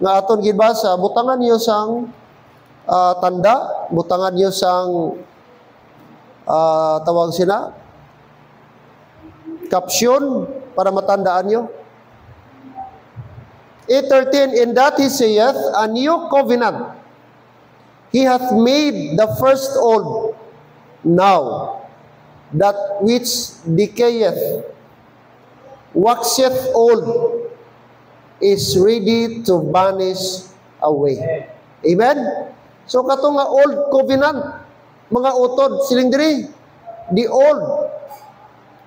nga aton ginabasa. Butangan nyo sang tanda, butangan nyo sang tawag sina caption para matandaan nyo. 8:13, in that he saith, a new covenant he hath made the first old. Now that which decayeth, waxeth old, is ready to vanish away. Amen? So kato nga old covenant, mga utod, siling diri, the old.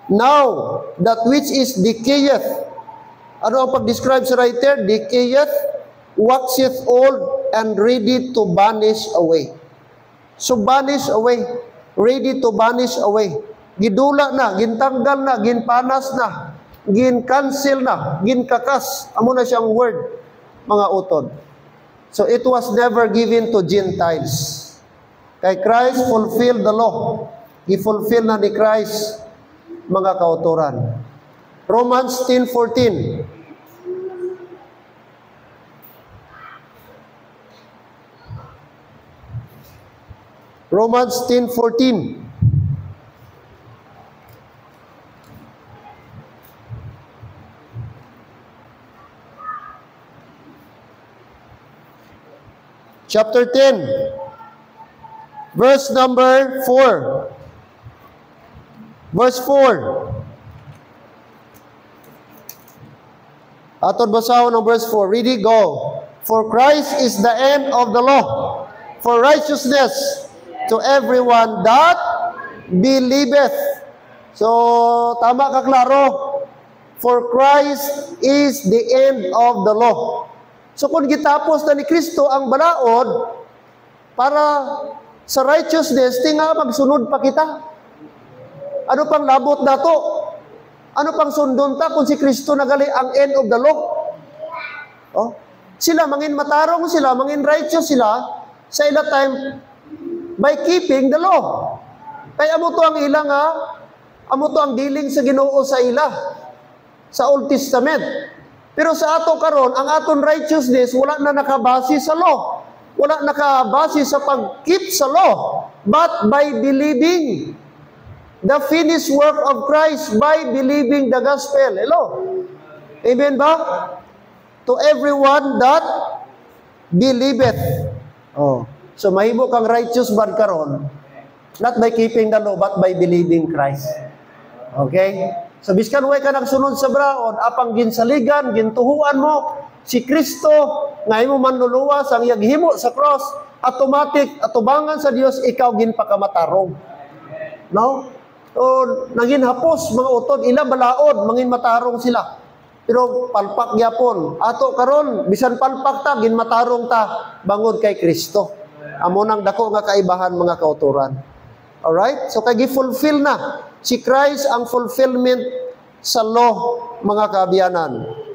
Now, that which is decayeth. Ano ang pag-describe sa writer? Decayeth, waxeth old, and ready to vanish away. So vanish away. Ready to vanish away. Gidula na, gintanggal na, ginpanas na, gin-cancel na, ginkakas. Amo na siyang word, mga utod. So it was never given to Gentiles. Kay Christ fulfilled the law. I-fulfill na ni Christ, mga kauturan. Romans 10:14. Romans 10:14. Chapter 10, verse number 4. Verse 4. Aton basahon ng verse 4. Ready, go. For Christ is the end of the law, for righteousness to everyone that believeth. So, tama ka klaro. For Christ is the end of the law. So kung gitapos na ni Kristo ang balaod para sa righteousness, tinga magsunod pa kita. Ano pang labot dato? Ano pang sundon ta kung si Kristo nagali ang end of the law? Oh, sila mangin matarong sila, mangin righteous sila sa ila time by keeping the law. Kaya amo to ang ilang amo to ang dealing sa Ginoo sa ila sa Old Testament. Pero sa ato karon, ang aton righteousness wala na nakabase sa law. Wala nakabase sa pag-keep sa law, but by believing the finished work of Christ, by believing the gospel. Hello? Amen ba? To everyone that believeth. Oh. So mahimo kang righteous bad karon, not by keeping the law, but by believing Christ. Okay? So biskan way ka nagsunod sa braon, apang ginsaligan, gintuhuan mo si Kristo, nga imo manluluwas ang yaghimo sa cross, automatic atubangan sa Dios ikaw ginpakamatarong. No? O naging hapos mga utod, ila balaod, mangin matarong sila. Pero palpak gyapon. Ato karon bisan palpak ta, ginmatarong ta bangod kay Kristo. Amo nang dako nga kaibahan mga kauturan. Alright? So kay gi-fulfill na si Christ ang fulfillment sa law, mga kaabiyanan.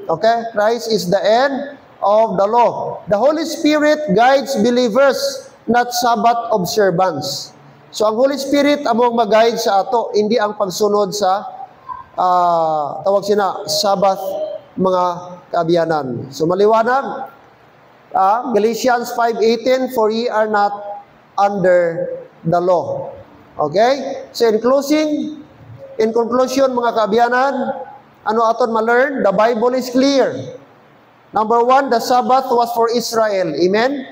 Okay? Christ is the end of the law. The Holy Spirit guides believers, not Sabbath observance. So ang Holy Spirit among mag-guide sa ato, hindi ang pagsunod sa tawag sina Sabbath, mga kaabiyanan. So maliwanag, Galatians 5:18, for ye are not under the law. Okay? So in conclusion mga kaabiyanan, ano aton ma-learn? The Bible is clear. Number 1, the Sabbath was for Israel. Amen?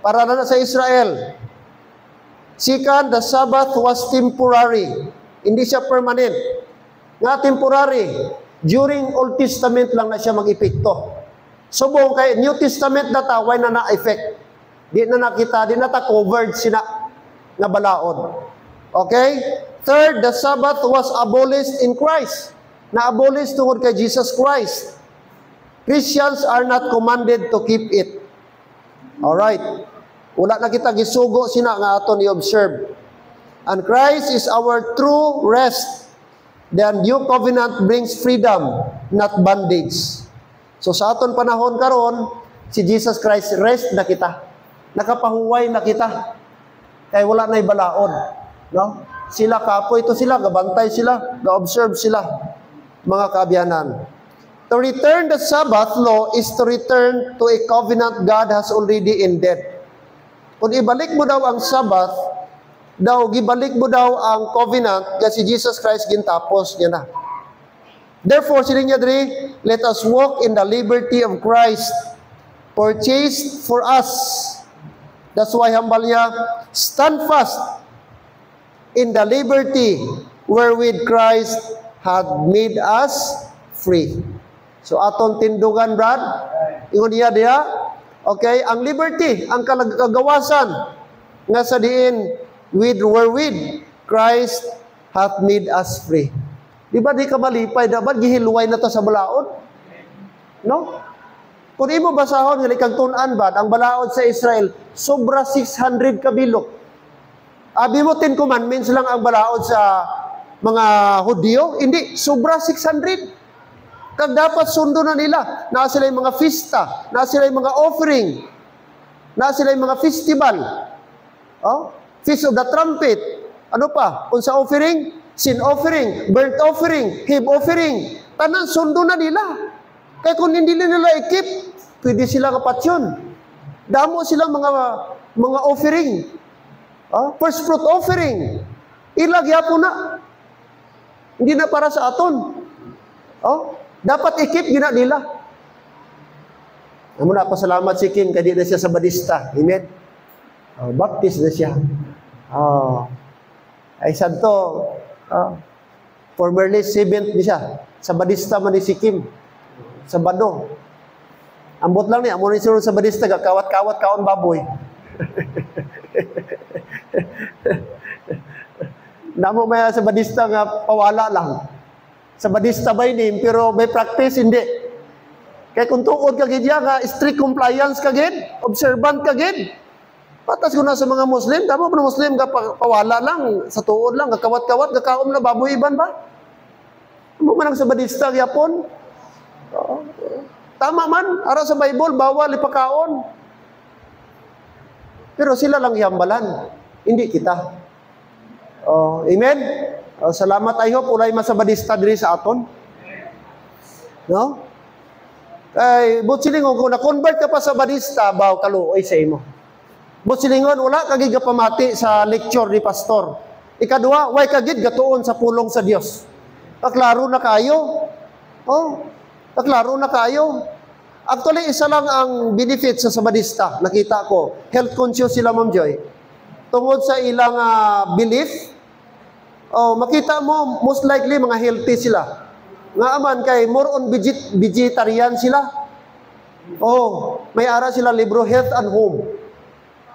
Para na sa Israel. Second, the Sabbath was temporary. Hindi siya permanent. Nga temporary. During Old Testament lang na siya mag-epekto. Subong kay New Testament na ta, why na na-effect? Di na nakita, di na ta covered sina nga balaod. Okay? Third, the Sabbath was abolished in Christ. Na-abolish tungod kay Jesus Christ. Christians are not commanded to keep it. Alright. Wala na kita gisugo sina nga aton i-observe. And Christ is our true rest. The new covenant brings freedom, not bondage. So sa aton panahon karon, si Jesus Christ rest na kita. Nakapahuway na kita. Kaya wala na'y balaod. No? Sila kapoy ito sila, gabantay sila, ga-observe sila, mga kaabiyanan. To return the Sabbath law is to return to a covenant God has already ended. Kung ibalik mo daw ang Sabbath, gibalik mo daw ang covenant kasi Jesus Christ gintapos niya na. Therefore, sila niya diri, let us walk in the liberty of Christ, purchased for us. That's why hambal niya, stand fast in the liberty wherewith Christ had made us free. So aton tindugan, Brad, ingon niya diya, okay, ang liberty, ang kagawasan, nga sa diin, wherewith Christ hath made us free. Di ba di ka malipay, dapat gihilway na to sa balaod? No? Kung imo basahon, kag tunan ba, ang balaod sa Israel, sobra 600 kabilok. Abi mo 10 commandments lang ang balaod sa mga Hudyo? Hindi, sobra 600. Kag dapat sundo na nila. Na sila yung mga festa, na sila yung mga offering, na sila yung mga festival. Oh? Feast of the Trumpet. Ano pa? Kung sa offering, sin offering, burnt offering, heave offering. Tanan, sundo na nila. Kaya kung hindi nila ikip, pwede sila kapatsyon. Damo silang mga offering. First fruit offering. Ilagya po na. Hindi na para sa aton. Dapat ikip gina nila. Amo na pasalamat si Kim kadi na siya sa Badista. Amen. Baptist na siya. Ay santo formerly seventh ni siya. Sa Badista man ni si Kim. Sa Bado. Ambot lang ni amo ni sa Badista kawat-kawat kaon baboy. Namo may sa Badista nga pawala lang. Sa Badista by name, pero may practice, hindi. Kaya kung tuod ka gidya nga, strict compliance ka gid, observant ka gid. Patas ko na sa mga Muslim, tama pa na Muslim ka pawala lang, sa tuod lang, kakawat-kawat, kakaom na baboy iban ba? Ano man ang sa Badista, yapon? Tama man, ara sa Bible, bawal ipakaon. Pero sila lang ihambalan, hindi kita. Amen? Salamat, I hope ulay masabadista diri sa aton. No? Kay butsilingon kung na-convert ka pa sa badista, baw kaluoy sa imo. Butsilingon wala ka gid pamati sa lecture ni pastor. Ikaduha, way ka gid gatuon sa pulong sa Dios. Taklaro na kayo. Taklaro na kayo. Actually, isa lang ang benefit sa sabadista. Nakita ko, health conscious sila, Ma'am Joy. Tungod sa ilang belief, makita mo, most likely, mga healthy sila. Nga aman, kay more on vegetarian sila. May ara sila libro, Health and Home.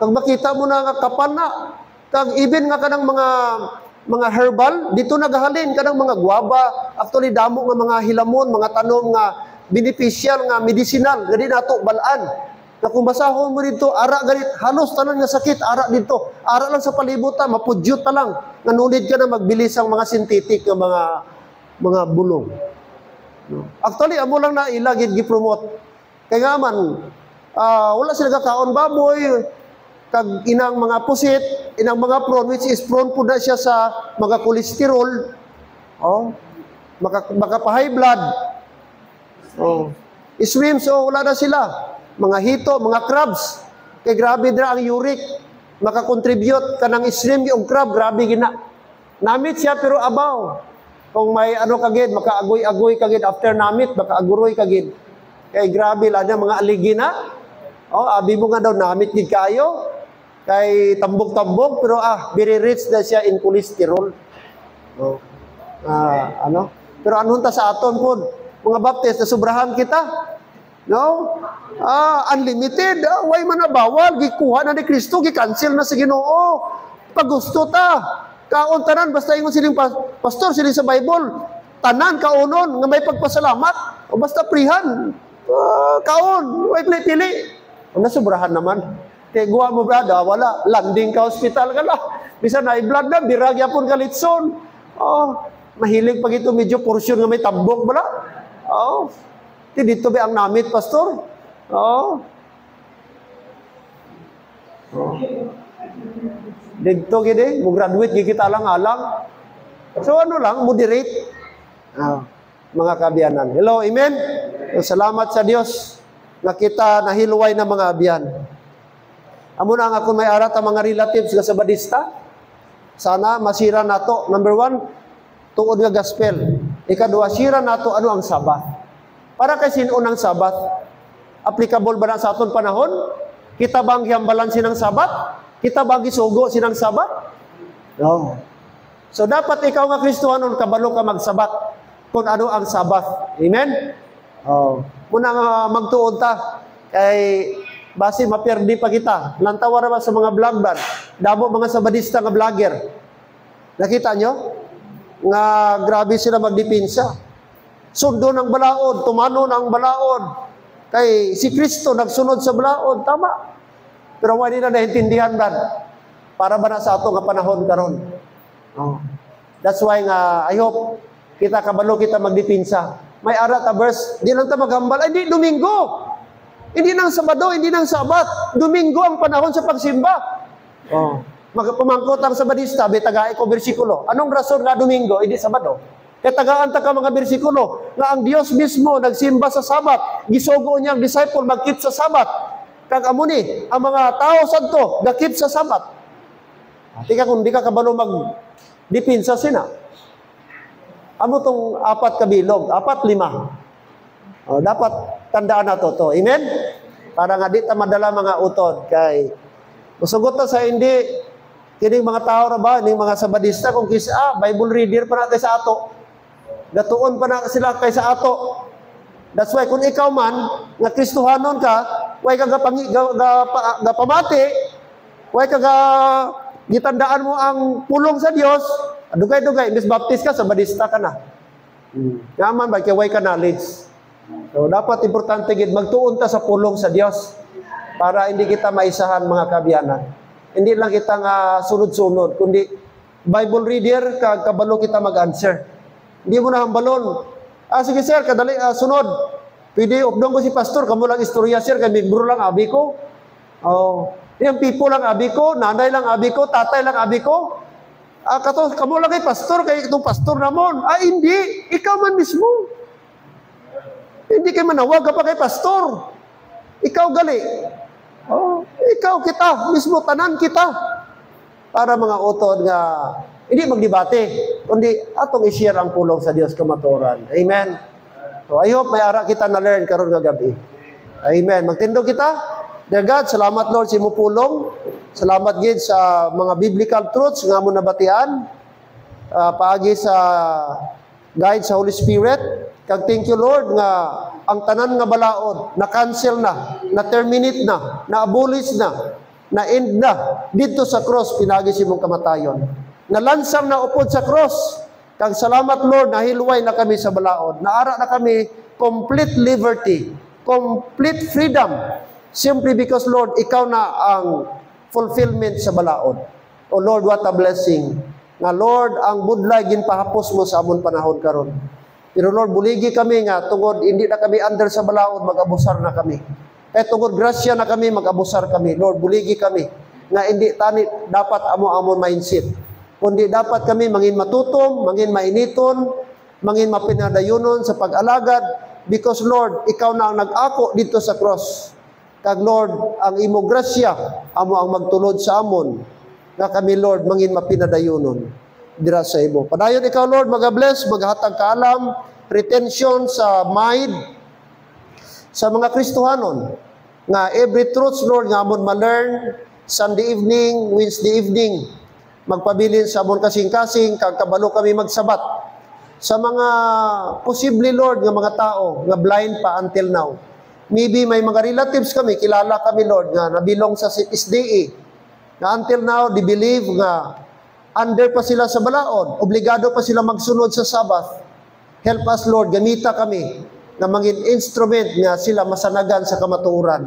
Kag makita mo na nga kapan na, kag even nga kanang mga herbal, dito nagahalin, kanang mga guaba, actually damo nga mga hilamon, mga tanom nga beneficial nga medicinal, gani nato balaan. Na kung basahon mo dito, ara ganit, halos tanan nga sakit, ara dito. Ara lang sa palibutan, mapudyot ta lang. Nanulid ka na magbilis ang mga synthetic ng mga bulong. Actually, amo lang na ilagid gi-promote. Kaya nga man, wala sila kakaon baboy, kag inang mga pusit, inang mga prawn, which is prone po na siya sa mga kolesterol, maka-high blood. Swim, so wala na sila. Mga hito, mga crabs. Kay grabe na ang uric. Makakontribute ka ng shrimp yung crab, grabe gina. Namit siya pero abaw. Kung may ano kagid, makaagoy-agoy kagid after namit, makaaguroy kagid. Kay grabe lang na mga aligina. Abi mo nga daw namit gid kayo. Kay tambok-tambok pero very rich na siya in cholesterol. Pero anhon ta sa aton pod, mga Baptist na sobrahan kita. No? Unlimited. Way man na bawal. Gikuha na ni Kristo. Gi-cancel na sa Ginoo. Pag gusto ta. Kaon tanan. Basta ingon siling pastor, siling sa Bible. Tanan, kaonon. Nga may pagpasalamat. O basta prihan. Kaon. Way pili-pili. Ang nasobrahan naman. Kaya guwa mo brada, wala. Landing ka hospital ka lang. Bisan na i-vlog na, birag yapon kalitson. Oh, mahilig pag ito medyo porsyon nga may tambok bala. Oh, dito ba ang namit, pastor? Oh. Oh. Dito gini, mo graduate gikita alang-alang. So ano lang, moderate. Mga kabiyanan. Hello, amen? So, salamat sa Dios na kita nahilway na mga abyan. Amo na nga kung may arat ang mga relatives nga sa Badista, sana masira nato. Number 1, tuod nga gospel. Ikaduha, sira nato ano ang Sabat. Para kay sino ang Sabat? Applicable ba na sa aton panahon? Kita bang hiyambalan sinang Sabat? Kita bang gisugo sinang Sabat? No. So dapat ikaw nga Kristohanon kabalo ka magsabat kung ano ang Sabat. Amen? Oh. Muna nga magtuon ta kay basi maperdi pa kita. Lantawa ra ba sa mga vlogban? Damo mga sabadista nga vlogger. Nakita nyo? Nga grabe sila magdipinsa. Sundo ng balaod, tumano ng balaod. Kay si Kristo nagsunod sa balaod, tama. Pero wala nila naintindihan ba? Para ba na sa ato nga panahon karon? Oh. That's why nga I hope kita kabalo kita magdipinsa. May arat a verse, di lang ta maghambal, ay di Domingo. Hindi nang Sabado, hindi nang Sabat. Domingo ang panahon sa pagsimba. Oh. Magpamangkot ang Sabadista, betagaay ko bersikulo. Anong rason nga Domingo, hindi Sabado? Kaya tagaan ta ka mga bersikulo nga ang Dios mismo nagsimba sa Sabat. Gisugo niya ang disciple magkit sa Sabat. Kag amo ni ang mga tao sadto gakit sa Sabat. Tika kung di ka kabalo mag dipinsa sina. Amo tong 4 kabilog, 4, 5. Oh, dapat tandaan na to. Amen? Para nga di ta madala mga utod kay musugot ta sa hindi kining mga tao ra ba ning mga Sabadista kung kisa Bible reader pa natin sa ato. Gatuon pa na sila kay sa ato. That's why kung ikaw man nga Kristohanon ka, way ka pamati, way ka gitandaan mo ang pulong sa Dios, dugay-dugay imbes baptist ka Sabadista ka na. Yaman ba kay way ka knowledge. So, dapat importante gid magtuon ta sa pulong sa Dios para hindi kita maisahan mga kabiyanan. Hindi lang kita nga sunod-sunod, kundi Bible reader kabalo kita mag-answer. Hindi mo na hambalon. Sige sir, kadali sunod. Pwede updong ko si pastor, kamo lang istorya sir, kay membro lang abi ko. Oh, yung people lang abi ko, nanay lang abi ko, tatay lang abi ko. Kamo lang kay pastor, kay itong pastor namon. Hindi, ikaw man mismo. Hindi kay manawag ka pa kay pastor. Ikaw gali. Oh, ikaw kita, mismo tanan kita. Para mga utod nga hindi magdebate, kundi atong i-share ang pulong sa Dios kamatuoran. Amen. So I hope may ara kita na learn karon nga gabi. Amen. Magtindog kita. Dear God, salamat Lord sa imong pulong. Salamat gid sa mga biblical truths nga amon nabatian. Paagi sa guide sa Holy Spirit. Kag thank you Lord nga ang tanan nga balaod na-cancel na terminate na abolish na-end na dito sa cross pinagi si mong kamatayon. Nalansang na upod sa cross. Kag salamat Lord, nahilway na kami sa balaod. Naara na kami complete liberty, complete freedom. Simply because Lord, ikaw na ang fulfillment sa balaod. O Lord, what a blessing. Nga Lord, ang budlay ginpahapos mo sa amon panahon karon. Pero Lord, buligi kami nga tungod hindi na kami under sa balaod, mag-abusar na kami. Tungod grasya na kami, mag-abusar kami. Lord, buligi kami nga hindi tani dapat amo-amon mindset. Kundi dapat kami mangin matutom, mangin mainiton, mangin mapinadayunon sa pag-alagad because Lord, ikaw na ang nag-ako dito sa cross. Kag Lord, ang imo grasya amo ang magtulod sa amon. Nga kami Lord mangin mapinadayunon dira sa imo. Padayon ikaw Lord mag-bless, maghatag kaalam, retention sa mind sa mga Kristohanon. Nga every truth Lord nga amon ma-learn Sunday evening, Wednesday evening. Magpabilin sa amon kasing-kasing, kag kabalo kami magsabat. Sa mga posible, Lord, nga mga tao, nga blind pa until now. Maybe may mga relatives kami, kilala kami, Lord, nga nabilong sa SDA. Na until now, they believe nga under pa sila sa balaod, obligado pa sila magsunod sa Sabbath. Help us, Lord, gamita kami na mangin instrument nga sila masanagan sa kamatuoran.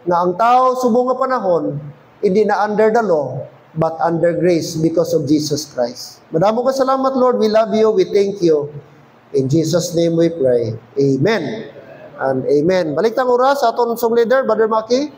Na ang tao, subong nga panahon, hindi na under the law, but under grace because of Jesus Christ. Madamo ka salamat, Lord. We love you. We thank you. In Jesus' name we pray. Amen and amen. Balik tang oras sa aton song leader, Brother Maki.